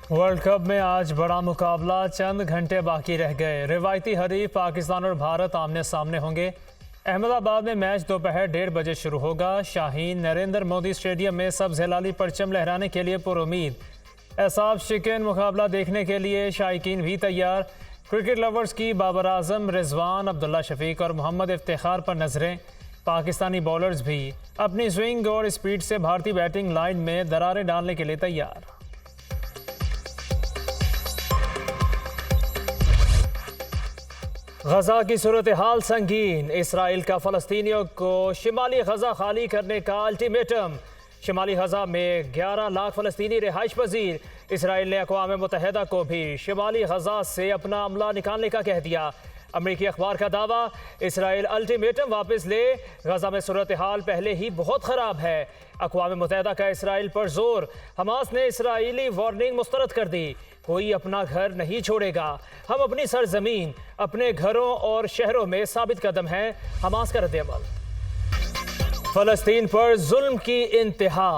World cup में आज बड़ा मुकाबला, चंद घंटे बाकी रह गए। रिवायती हरीफ पाकिस्तान और भारत आमने सामने होंगे। अहमदाबाद में मैच दोपहर 1:30 बजे शुरू होगा। शाहीन नरेंद्र मोदी स्टेडियम में सब्ज हिलाली परचम लहराने के लिए पुरुमीद। एसाब शिकन मुकाबला देखने के लिए शायकीन भी तैयार। क्रिकेट लवर्स की बाबर आजम, रिजवान, अब्दुल्ला शफीक और मोहम्मद इफ्तिखार पर नजरें। पाकिस्तानी बॉलर्स भी अपनी स्विंग और स्पीड से भारतीय बैटिंग लाइन में दरारें डालने के लिए तैयार। गजा की सूरत हाल संगीन। इसराइल का फ़लस्तीनियों को शिमाली गजा खाली करने का अल्टीमेटम। शिमाली गजा में 11 लाख फ़लस्तीनी रिहाइश पजीर। इसराइल ने अक़वाम मुत्तहिदा को भी शिमाली गजा से अपना अमला निकालने का कह दिया। अमरीकी अखबार का दावा, इसराइल अल्टीमेटम वापस ले, गजा में सूरत हाल पहले ही बहुत ख़राब है। अक़वाम मुत्तहिदा का इसराइल पर जोर। हमास ने इसराइली वार्निंग मुस्तरद कर दी, कोई अपना घर नहीं छोड़ेगा। हम अपनी सरजमीन, अपने घरों और शहरों में साबित कदम हैं। हमास का रद्द-ए-अमल। फ़लस्तीन पर जुल्म की इंतहा।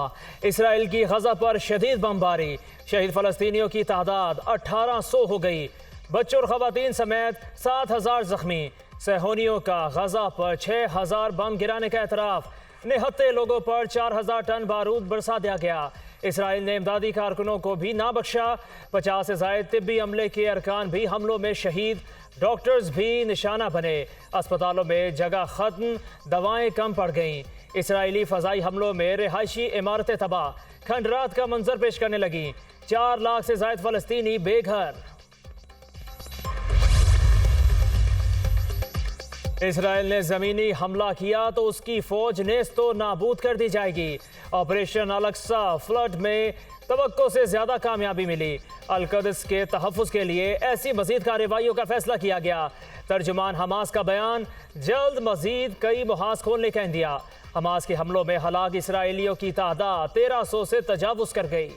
इसराइल की गजा पर शदीद बमबारी। शहीद फ़लस्तीनियों की तादाद 1800 हो गई। बच्चों और ख़वातीन समेत 7000 जख्मी। सहूनियों का गजा पर 6000 बम गिराने का एतराफ़। निहत्ते लोगों पर 4000 टन बारूद बरसा दिया गया। इसराइल ने इमदादी कारकुनों को भी ना बख्शा। 50 से ज़ायद तिब्बी अमले के अरकान भी हमलों में शहीद। डॉक्टर्स भी निशाना बने। अस्पतालों में जगह खत्म, दवाएं कम पड़ गईं। इसराइली फ़ज़ाई हमलों में रिहायशी इमारतें तबाह। खंडरात का मंजर पेश करने लगी। 4 लाख से ज़ायद फ़लस्तीनी बेघर। इसराइल ने ज़मीनी हमला किया तो उसकी फ़ौज नेस्तो नाबूद कर दी जाएगी। ऑपरेशन अल-अक्सा फ्लड में तवक्को से ज़्यादा कामयाबी मिली। अल-क़ुद्स के तहफ़्फ़ुज़ के लिए ऐसी मज़ीद कार्रवाइयों का फैसला किया गया। तर्जुमान हमास का बयान, जल्द मज़ीद कई मुहाज़ खोलने का इंदिया। हमास के हमलों में हलाक इसराइलियों की तादाद 1300 से तजावुज़ कर गई।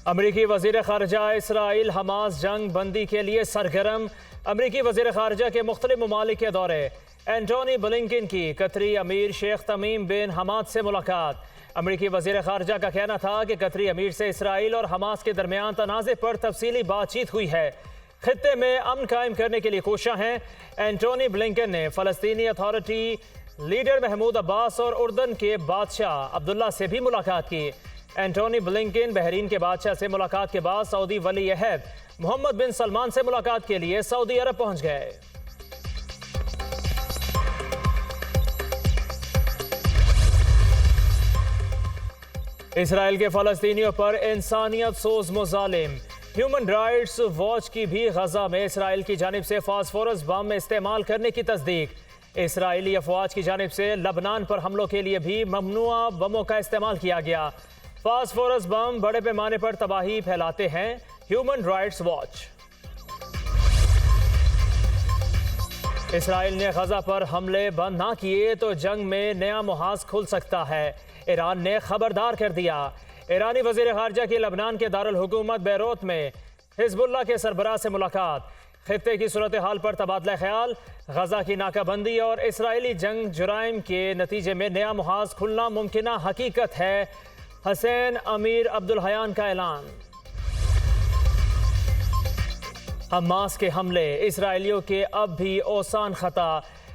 अमरीकी वज़ीर ख़ारजा इसराइल हमास जंग बंदी के लिए सरगर्म। अमरीकी वज़ीर ख़ारजा के मुख्तलिफ ममालिक के दौरे। एंटोनी ब्लिंकन की कतरी अमीर शेख तमीम बिन हमाद से मुलाकात। अमरीकी वज़ीर ख़ारजा का कहना था कि कतरी अमीर से इसराइल और हमास के दरमियान तनाज़े पर तफसीली बातचीत हुई है। खित्ते में अमन कायम करने के लिए कोशिश हैं। एंटोनी ब्लिंकन ने फ़लस्तीनी अथॉरिटी लीडर महमूद अब्बास और उर्दन के बादशाह अब्दुल्ला से भी मुलाकात की। एंटोनी ब्लिंकन बहरीन के बादशाह से मुलाकात के बाद सऊदी वली अहद मोहम्मद बिन सलमान से मुलाकात के लिए सऊदी अरब पहुंच गए। इसराइल के फ़लस्तीनियों पर इंसानियत सोज मुज़ालिम। ह्यूमन राइट्स वॉच की भी गजा में इसराइल की जानिब से फास्फोरस बम इस्तेमाल करने की तस्दीक। इसराइली अफवाज की जानिब से लबनान पर हमलों के लिए भी ममनुआ बमों का इस्तेमाल किया गया। फास्फोरस बम बड़े पैमाने पर तबाही फैलाते हैं। Human rights watch. इसराइल ने गजा पर हमले बंद ना किए तो जंग में नया मुहाज खुल सकता है। ईरान ने खबरदार कर दिया। ईरानी वज़ीर ख़ारजा की लबनान के दारुल हुकूमत बैरूत में हिज़्बुल्लाह के सरबराह से मुलाकात। खित्ते की सूरत हाल पर तबादला ख्याल। गजा की नाकाबंदी और इसराइली जंग जुराइम के नतीजे में नया मुहाज खुलना मुमकिन हकीकत है। हसैन अमीर अब्दुल हयान का ऐलान। हमास के हमले इसराइलियों के अब भी ओसान खता।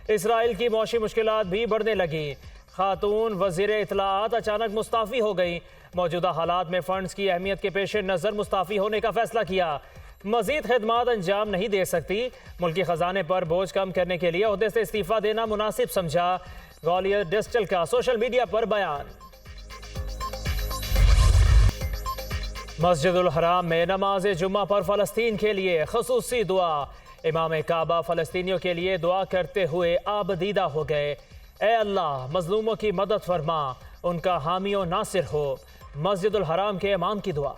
इसराइल की मौशी मुश्किलात भी बढ़ने लगी। खातून वज़ीर इत्तलाआत अचानक मुस्ताफ़ी हो गई। मौजूदा हालात में फ़ंड्स की अहमियत के पेश नज़र मुस्ताफ़ी होने का फैसला किया। मज़ीद खदमात अंजाम नहीं दे सकती। मुल्की ख़जाने पर बोझ कम करने के लिए ओहदे से इस्तीफ़ा देना मुनासिब समझा। गौलियर डिस्टल का सोशल मीडिया पर बयान। मस्जिदुल हराम में नमाज जुम्मा पर फ़लस्तीन के लिए ख़ुसूसी दुआ। इमाम काबा फ़लस्तीनियों के लिए दुआ करते हुए आबदीदा हो गए। ए अल्लाह, मज़लूमों की मदद फरमा, उनका हामी और नासिर हो। मस्जिदुल हराम के इमाम की दुआ।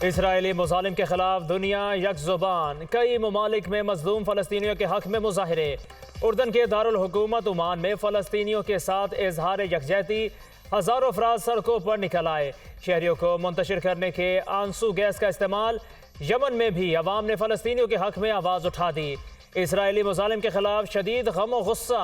इसराइली मुज़ालिम के खिलाफ दुनिया यकजुबान। कई ममालिक में मज़लूम फ़लस्तीनियों के हक़ में मुज़ाहिरे। उर्दन के दारुल हुकूमत ओमान में फ़लस्तीनियों के साथ इजहार यकजहती। हज़ारों अफराद सड़कों पर निकल आए। शहरियों को मुंतशिर करने के आंसू गैस का इस्तेमाल। यमन में भी अवाम ने फ़लस्तीनियों के हक़ में आवाज़ उठा दी। इसराइली मुजालिम के खिलाफ शदीद गम और गुस्सा,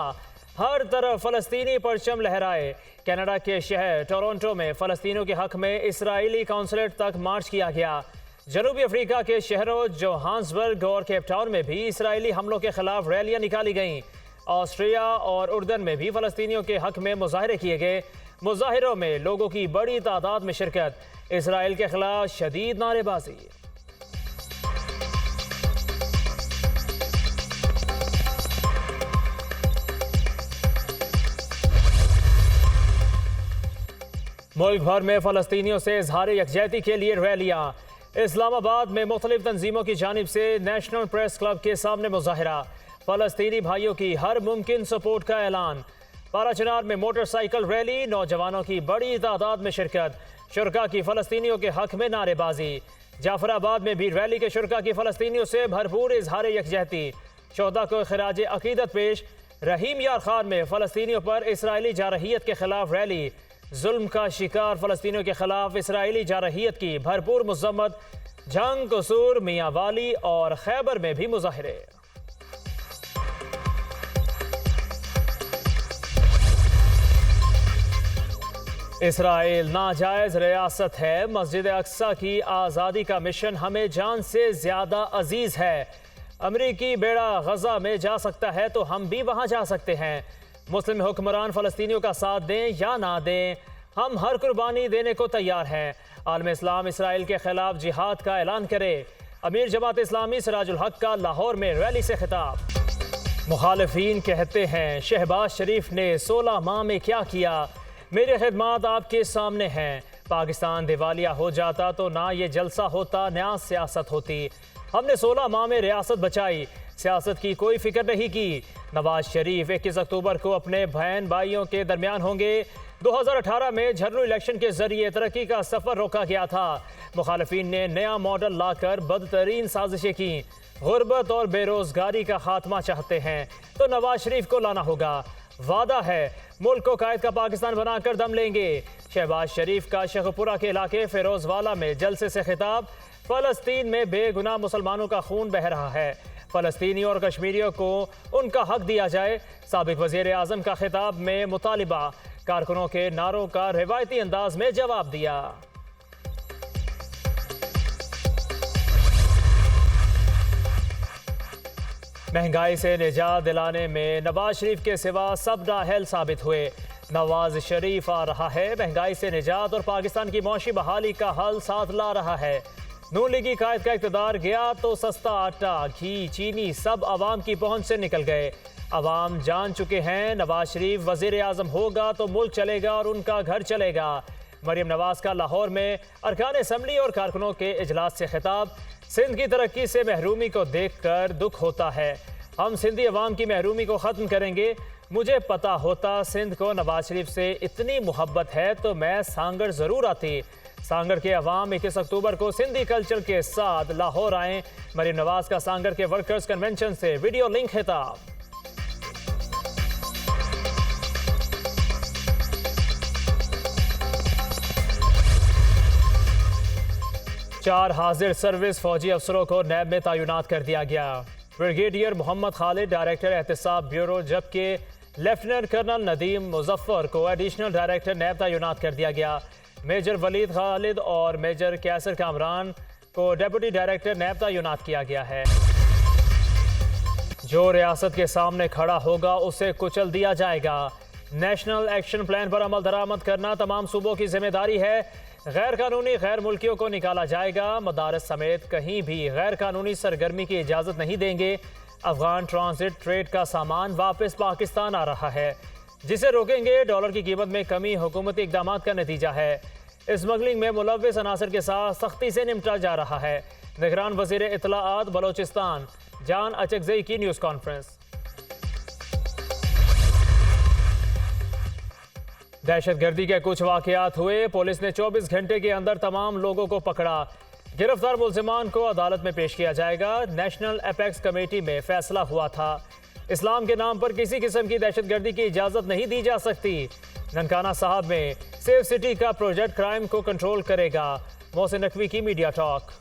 हर तरफ फ़लस्तीनी परचम लहराए। कनाडा के शहर टोरंटो में फ़लस्तीनियों के हक में इसराइली कौंसलेट तक मार्च किया गया। जनूबी अफ्रीका के शहरों जोहान्सबर्ग और केप टाउन में भी इसराइली हमलों के खिलाफ रैलियां निकाली गईं। ऑस्ट्रिया और उर्दन में भी फ़लस्तीनियों के हक में मुजाहरे किए गए। मुजाहिरों में लोगों की बड़ी तादाद में शिरकत, इसराइल के खिलाफ शदीद नारेबाजी। मुल्क भर में फ़लस्तीनियों से इजहार यकजहती के लिए रैलियां। इस्लामाबाद में मुख्तलिफ तंजीमों की जानिब से नेशनल प्रेस क्लब के सामने मुजाहरा, फ़लस्तीनी भाइयों की हर मुमकिन सपोर्ट का ऐलान। पाराचनार में मोटरसाइकिल रैली, नौजवानों की बड़ी तादाद में शिरकत, शुरका की फ़लस्तीनियों के हक में नारेबाजी। जाफराबाद में भी रैली के शुरका की फ़लस्तीनियों से भरपूर इजहार यकजहती, शोहदा को खिराज अकीदत पेश। रहीम यार खान में फ़लस्तीनियों पर इसराइली जारहियत के खिलाफ रैली, जुल्म का शिकार फ़लस्तीनियों के खिलाफ इसराइली जारहियत की भरपूर मज़म्मत। जंग, कसूर, मियाँ वाली और खैबर में भी मुजाहरे। इसराइल नाजायज़ रियासत है, मस्जिद अक्सा की आज़ादी का मिशन हमें जान से ज़्यादा अजीज़ है। अमरीकी बेड़ा गजा में जा सकता है तो हम भी वहाँ जा सकते हैं। मुस्लिम हुक्मरान फ़लस्तीनियों का साथ दें या ना दें, हम हर कुर्बानी देने को तैयार हैं। आलम इस्लाम इसराइल के खिलाफ जिहाद का ऐलान करे। अमीर जमात इस्लामी सिराजुल हक का लाहौर में रैली से खिताब। मुखालिफीन कहते हैं शहबाज शरीफ ने 16 माह में क्या किया, मेरी खिदमत आपके सामने हैं। पाकिस्तान दिवालिया हो जाता तो ना ये जलसा होता, ना सियासत होती। हमने 16 माह में रियासत बचाई, सियासत की कोई फिक्र नहीं की। नवाज शरीफ 21 अक्टूबर को अपने बहन भाइयों के दरमियान होंगे। 2018 में झरनू इलेक्शन के जरिए तरक्की का सफर रोका गया था। मुखालिफीन ने नया मॉडल लाकर बदतरीन साजिशें की। गुर्बत और बेरोजगारी का खात्मा चाहते हैं तो नवाज शरीफ को लाना होगा। वादा है मुल्क को कायद का पाकिस्तान बनाकर दम लेंगे। शहबाज शरीफ का शेखपुरा के इलाके फिरोजवाला में जलसे से खिताब। फ़लस्तीन में बेगुनाह मुसलमानों का खून बह रहा है, फ़लस्तीनी और कश्मीरियों को उनका हक दिया जाए। साबिक वज़ीर आज़म का खिताब में मुतालिबा, कारकुनों के नारों का रिवायती अंदाज में जवाब दिया। महंगाई से निजात दिलाने में नवाज शरीफ के सिवा सब नाअहल साबित हुए। नवाज शरीफ आ रहा है, महंगाई से निजात और पाकिस्तान की मौशी बहाली का हल साथ ला रहा है। नून लीगी कायद का इक़्तिदार गया तो सस्ता आटा, घी, चीनी सब आवाम की पहुंच से निकल गए। आवाम जान चुके हैं नवाज शरीफ वज़ीर आज़म होगा तो मुल्क चलेगा और उनका घर चलेगा। मरियम नवाज का लाहौर में अरकान असम्बली और कारकुनों के इजलास से खिताब। सिंध की तरक्की से महरूमी को देखकर दुख होता है, हम सिंधी अवाम की महरूमी को ख़त्म करेंगे। मुझे पता होता सिंध को नवाज शरीफ से इतनी मोहब्बत है तो मैं सांगड़ ज़रूर आती। सांगड़ के अवाम 21 अक्टूबर को सिंधी कल्चर के साथ लाहौर आएँ। मरियम नवाज का सांगड़ के वर्कर्स कन्वेंशन से वीडियो लिंक खिताब। चार हाजिर सर्विस फौजी अफसरों को नैब में तैनात कर दिया गया। Brigadier Mohammad Khalid director Ehtesab bureau, जबकि लेफ्टिनेंट कर्नल नदीम मुजफ्फर को एडिशनल डायरेक्टर नैब तैनात कर दिया गया। मेजर वलीद खालिद और मेजर कैसर कामरान को डेप्यूटी डायरेक्टर नैब तैनात किया गया है। जो रियासत के सामने खड़ा होगा उसे कुचल दिया जाएगा। नेशनल एक्शन प्लान पर अमल दरामद करना तमाम सूबों की जिम्मेदारी है। गैर कानूनी गैर मुल्कियों को निकाला जाएगा। मदारस समेत कहीं भी गैर कानूनी सरगर्मी की इजाज़त नहीं देंगे। अफगान ट्रांजिट ट्रेड का सामान वापस पाकिस्तान आ रहा है, जिसे रोकेंगे। डॉलर की कीमत में कमी हुकूमती इक़दाम का नतीजा है। स्मगलिंग में मुलव्विस अनासर के साथ सख्ती से निपटा जा रहा है। निगरान वज़ीर इत्तलाआत बलोचिस्तान जान अचकज़ई की न्यूज़ कॉन्फ्रेंस। दहशतगर्दी के कुछ वाक़यात हुए, पुलिस ने 24 घंटे के अंदर तमाम लोगों को पकड़ा। गिरफ्तार मुल्ज़िमान को अदालत में पेश किया जाएगा। नेशनल एपेक्स कमेटी में फैसला हुआ था, इस्लाम के नाम पर किसी किस्म की दहशतगर्दी की इजाज़त नहीं दी जा सकती। ननकाना साहब में सेफ सिटी का प्रोजेक्ट क्राइम को कंट्रोल करेगा। मोहसिन नकवी की मीडिया टॉक।